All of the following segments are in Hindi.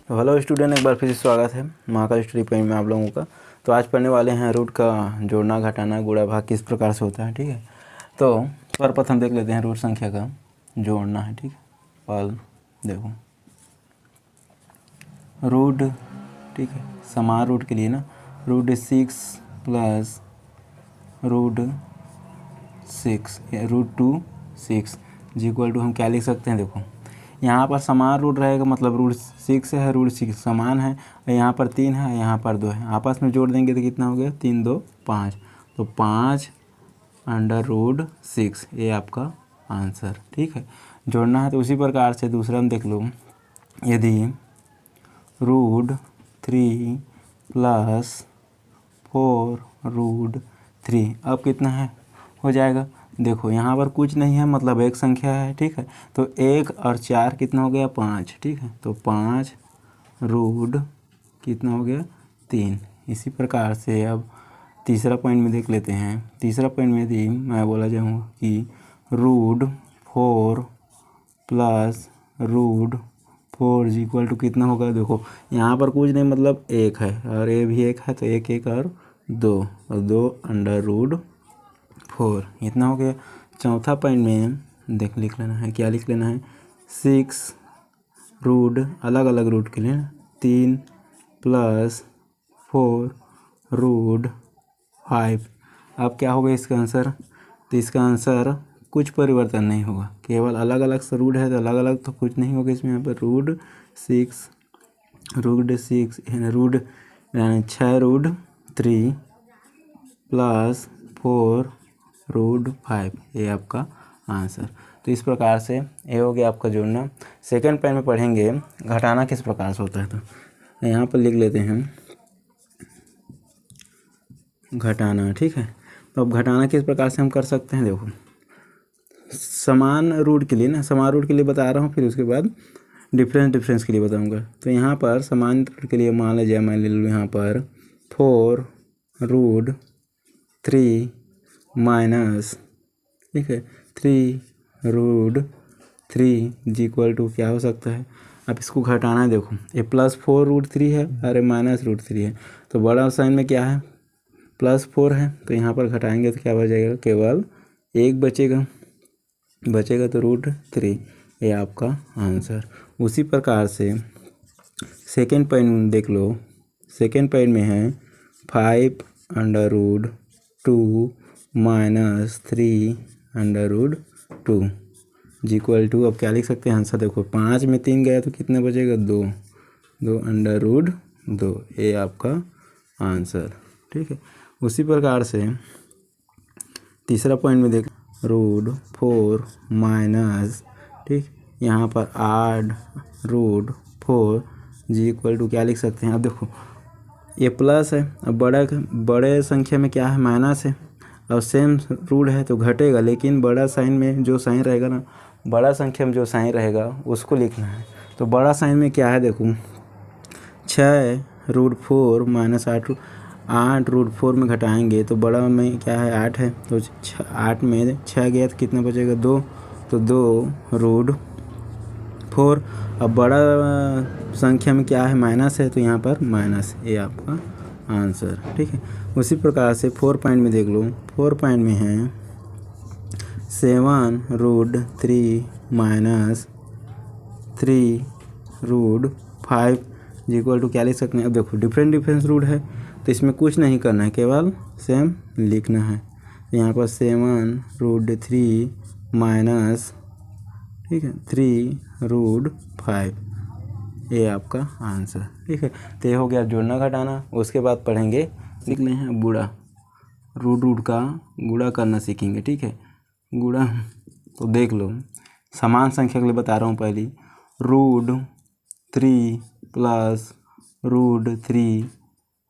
तो हेलो स्टूडेंट, एक बार फिर से स्वागत है महाकाल स्टडी पॉइंट में आप लोगों का। तो आज पढ़ने वाले हैं रूट का जोड़ना, घटाना, गुणा भाग किस प्रकार से होता है। ठीक है, तो सर्वप्रथम देख लेते हैं रूट संख्या का जोड़ना है। ठीक है, पहले देखो रूट, ठीक है, समान रूट के लिए ना root 6 plus root 6 root 2 6 equal to हम क्या लिख सकते हैं। देखो यहाँ पर समान रूट रहेगा, मतलब रूट 6 है, रूट 6 समान है, यहाँ पर 3 है, यहाँ पर 2 है, आपस में जोड़ देंगे तो कितना हो गया, 3 2 5, तो 5 अंडर रूट 6, ये आपका आंसर। ठीक है, जोड़ना है तो उसी प्रकार से दूसरा हम देख लो, यदि रूट 3 प्लस 4 रूट 3, अब कितना है हो जाएगा। देखो यहाँ पर कुछ नहीं है, मतलब एक संख्या है। ठीक है, तो 1 और 4 कितना हो गया, 5। ठीक है, तो 5 रूट कितना हो गया, 3। इसी प्रकार से अब तीसरा पॉइंट में देख लेते हैं। तीसरा पॉइंट में यदि मैं बोला जाऊँगा कि root 4 plus root 4 equal to कितना होगा। देखो यहाँ पर कुछ नहीं, मतलब 1 है और ये भी 1 है, तो 1 1 और 2 और 2 अंडर रूट 4, इतना हो गया। चौथा पॉइंट में देख लिख लेना है, क्या लिख लेना है, 6 रूट अलग अलग रूट के लिए 3 प्लस 4 रूट 5। अब क्या होगा इसका आंसर, तो इसका आंसर कुछ परिवर्तन नहीं होगा, केवल अलग अलग से रूट है तो अलग अलग तो कुछ नहीं होगा इसमें। यहाँ पर रूट 6 रूट यानी 6 रूट 3 प्लस 4 रूट 5, ये आपका आंसर। तो इस प्रकार से ये हो गया आपका जोड़ना। सेकंड पॉइंट में पढ़ेंगे घटाना किस प्रकार से होता है। तो यहाँ पर लिख लेते हैं घटाना। ठीक है, तो अब घटाना किस प्रकार से हम कर सकते हैं। देखो समान रूट के लिए ना, समान रूट के लिए बता रहा हूँ, फिर उसके बाद डिफरेंस के लिए बताऊँगा। तो यहाँ पर समान रूट के लिए मान लीजिए मैं ले लूँ यहाँ पर 4 रूट 3 माइनस, ठीक है, 3 रूट 3 इक्वल टू क्या हो सकता है। अब इसको घटाना है, देखो ये प्लस 4 रूट 3 है और ये माइनस रूट 3 है, तो बड़ा साइन में क्या है, प्लस 4 है, तो यहाँ पर घटाएंगे तो क्या बचेगा, केवल 1 बचेगा तो रूट 3, ये आपका आंसर। उसी प्रकार से सेकेंड पॉइंट देख लो। सेकेंड पॉइंट में है 5 under root 2 minus 3 under root 2 equal to, अब क्या लिख सकते हैं आंसर। देखो 5 में 3 गया तो कितना बचेगा, 2 अंडर रूट 2, ये आपका आंसर। ठीक है, उसी प्रकार से तीसरा पॉइंट में देख रूट 4 माइनस, ठीक, यहाँ पर 8 रूट 4 इक्वल टू क्या लिख सकते हैं। अब देखो ये प्लस है, अब बड़े संख्या में क्या है, माइनस है, और सेम रूट है तो घटेगा, लेकिन बड़ा साइन में जो साइन रहेगा ना, बड़ा संख्या में जो साइन रहेगा उसको लिखना है। तो बड़ा साइन में क्या है, देखो 6 रूट 4 माइनस 8 रूट 4 में घटाएंगे तो बड़ा में क्या है, 8 है, तो 8 में 6 गया तो कितना बचेगा, 2, तो 2 रूट 4। अब बड़ा संख्या में क्या है, माइनस है, तो यहाँ पर माइनस, ये आपका आंसर। ठीक है, उसी प्रकार से 4 पॉइंट में देख लो। 4 पॉइंट में है 7 root 3 minus 3 root 5 equal to क्या लिख सकते हैं। अब देखो डिफरेंस रूट है तो इसमें कुछ नहीं करना है, केवल सेम लिखना है। तो यहाँ पर 7 रूट 3 माइनस, ठीक है, 3 रूट 5, ये आपका आंसर। ठीक है, तो ये हो गया जोड़ना घटाना। उसके बाद पढ़ेंगे, लिख लें हैं गुणा, रूट का गुणा करना सीखेंगे। ठीक है, गुणा तो देख लो, समान संख्या के लिए बता रहा हूँ। पहली रूट 3 प्लस रूट 3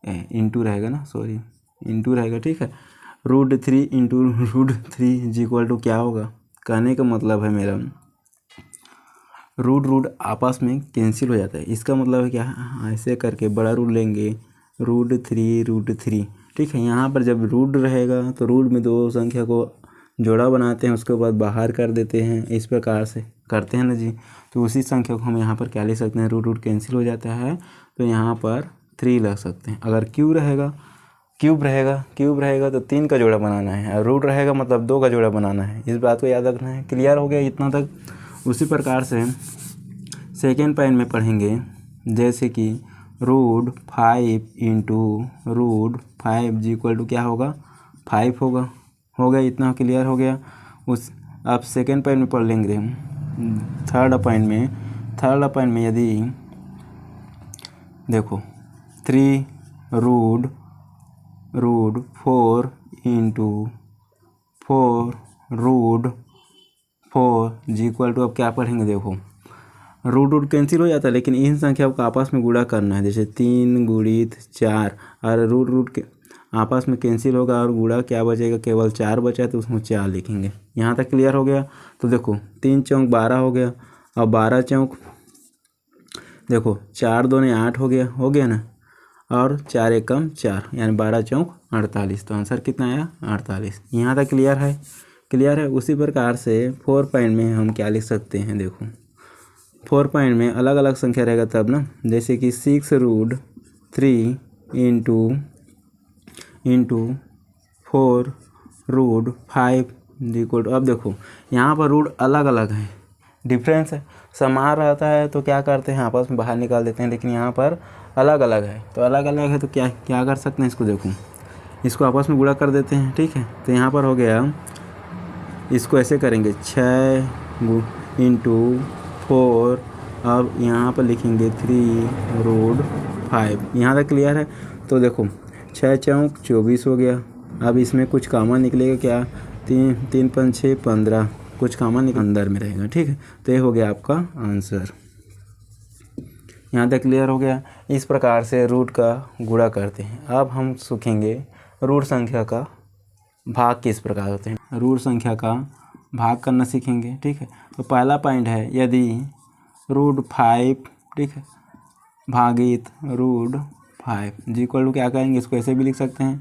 इंटू रहेगा ना, सॉरी इंटू रहेगा। ठीक है, root 3 into root 3 equal to क्या होगा, कहने का मतलब है मेरा रूट आपस में कैंसिल हो जाता है। इसका मतलब है क्या, ऐसे करके बड़ा रूट लेंगे, रूट 3। ठीक है, यहाँ पर जब रूट रहेगा तो रूट में दो संख्या को जोड़ा बनाते हैं, उसके बाद बाहर कर देते हैं, इस प्रकार से करते हैं ना जी। तो उसी संख्या को हम यहाँ पर क्या ले सकते हैं, रूट कैंसिल हो जाता है तो यहाँ पर 3 लग सकते हैं। अगर क्यूब रहेगा तो 3 का जोड़ा बनाना है, और रूट रहेगा मतलब 2 का जोड़ा बनाना है। इस बात को याद रखना है। क्लियर हो गया इतना तक। उसी प्रकार से सेकेंड पॉइंट में पढ़ेंगे, जैसे कि रूट 5 इंटू रूट 5 जी इक्वल टू क्या होगा, 5 होगा। हो गया इतना, क्लियर हो गया। उस अब सेकेंड पॉइंट में पढ़ लेंगे हम। थर्ड पॉइंट में यदि देखो 3 रूट 4 इंटू 4 रूट 4 जी इक्वल टू, अब क्या पढ़ेंगे, देखो रूट कैंसिल हो जाता है, लेकिन इन संख्याओं को आपस में गुणा करना है। जैसे 3 गुणित 4, और रूट के आपस में कैंसिल होगा और गुणा क्या बचेगा, केवल 4 बचा है तो उसमें 4 लिखेंगे। यहाँ तक क्लियर हो गया। तो देखो 3 चौक 12 हो गया, और 12 चौक देखो 4 दूनी 8 हो गया ना, और 4 एकम 4 यानी 12 चौक 48। तो आंसर कितना आया, 48। यहाँ तक क्लियर है। उसी प्रकार से 4 पॉइंट में हम क्या लिख सकते हैं, देखो 4 पॉइंट में अलग अलग संख्या रहेगा तब ना, जैसे कि 6 root 3 into 4 root 5 equal to, अब देखो यहाँ पर रूट अलग अलग है, डिफरेंस है। समान रहता है तो क्या करते हैं, आपस में बाहर निकाल देते हैं, लेकिन यहाँ पर अलग अलग है। तो अलग अलग है तो क्या कर सकते हैं, इसको देखो, इसको आपस में गुणा कर देते हैं, ठीक है। तो यहाँ पर हो गया, इसको ऐसे करेंगे 6 इंटू 4, अब यहाँ पर लिखेंगे 3 रूट 5। यहाँ तक क्लियर है। तो देखो 6 चौक 24 हो गया। अब इसमें कुछ कॉमन निकलेगा क्या, 3 5 6 15, कुछ कॉमन अंदर में रहेगा, ठीक है। तो ये हो गया आपका आंसर। यहाँ तक क्लियर हो गया। इस प्रकार से रूट का गुणा करते हैं। अब हम सीखेंगे रूट संख्या का भाग किस प्रकार होते हैं। रूट संख्या का भाग करना सीखेंगे, ठीक है। तो पहला पॉइंट है, यदि रूट 5, ठीक है, भागित रूट 5 जी इक्वल टू क्या करेंगे, इसको ऐसे भी लिख सकते हैं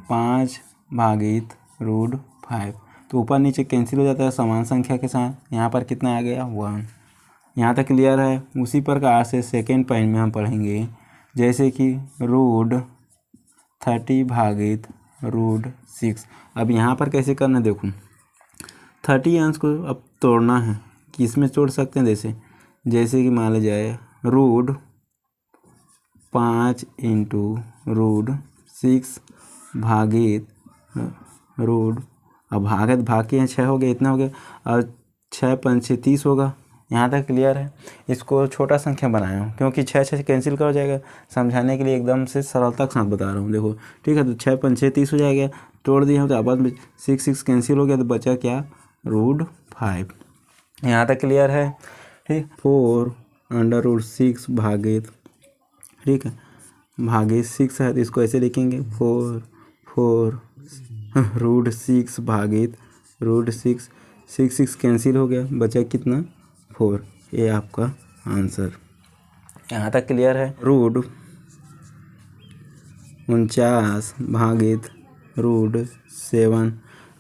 5 भागित रूट 5। तो ऊपर नीचे कैंसिल हो जाता है समान संख्या के साथ। यहाँ पर कितना आ गया, 1। यहाँ तक क्लियर है। उसी प्रकार से सेकेंड पॉइंट में हम पढ़ेंगे, जैसे कि रूट 30 भागित रूट 6। अब यहाँ पर कैसे करना है, देखो 30 अंश को अब तोड़ना है, किस में तोड़ सकते हैं, जैसे कि मान लिया जाए रूट 5 इंटू रूट 6 भागित रूट, अब भाग के 6 हो गया, इतना हो गया, और 6 5 6 30 होगा। यहाँ तक क्लियर है। इसको छोटा संख्या बनाया हूँ क्योंकि 6 कैंसिल कर जाएगा, समझाने के लिए एकदम से सरलता के साथ बता रहा हूँ। देखो ठीक है, तो 6 5 6 30 हो जाएगा, तोड़ दिया तो आपस में 6 कैंसिल हो गया, तो बचा क्या, रूट 5। यहाँ तक क्लियर है, ठीक। 4 अंडर रूट 6 भागित, ठीक है, भागित 6 है तो इसको ऐसे लिखेंगे 4 रूट 6 भागित रूट 6 कैंसिल हो गया, बचा कितना, 4। ये आपका आंसर। यहाँ तक क्लियर है। रूट 49 भागित रूट 7।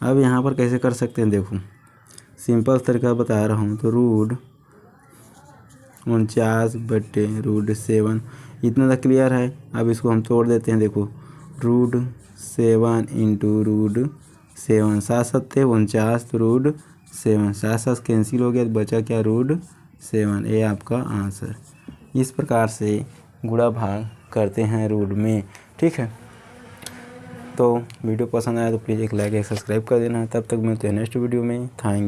अब यहाँ पर कैसे कर सकते हैं, देखो सिंपल तरीका बता रहा हूँ। तो रूट 49 बटे रूट 7, इतना तक क्लियर है। अब इसको हम तोड़ देते हैं, देखो रूट 7 इंटू रूट 7, 7 7 49, तो रूट 7, 7 7 कैंसिल हो गया, तो बचा क्या, रूट 7। ये आपका आंसर। इस प्रकार से गुणा भाग करते हैं रूट में, ठीक है। तो वीडियो पसंद आया तो प्लीज़ एक लाइक एक सब्सक्राइब कर देना। तब तक मिलते हैं नेक्स्ट वीडियो में। थैंक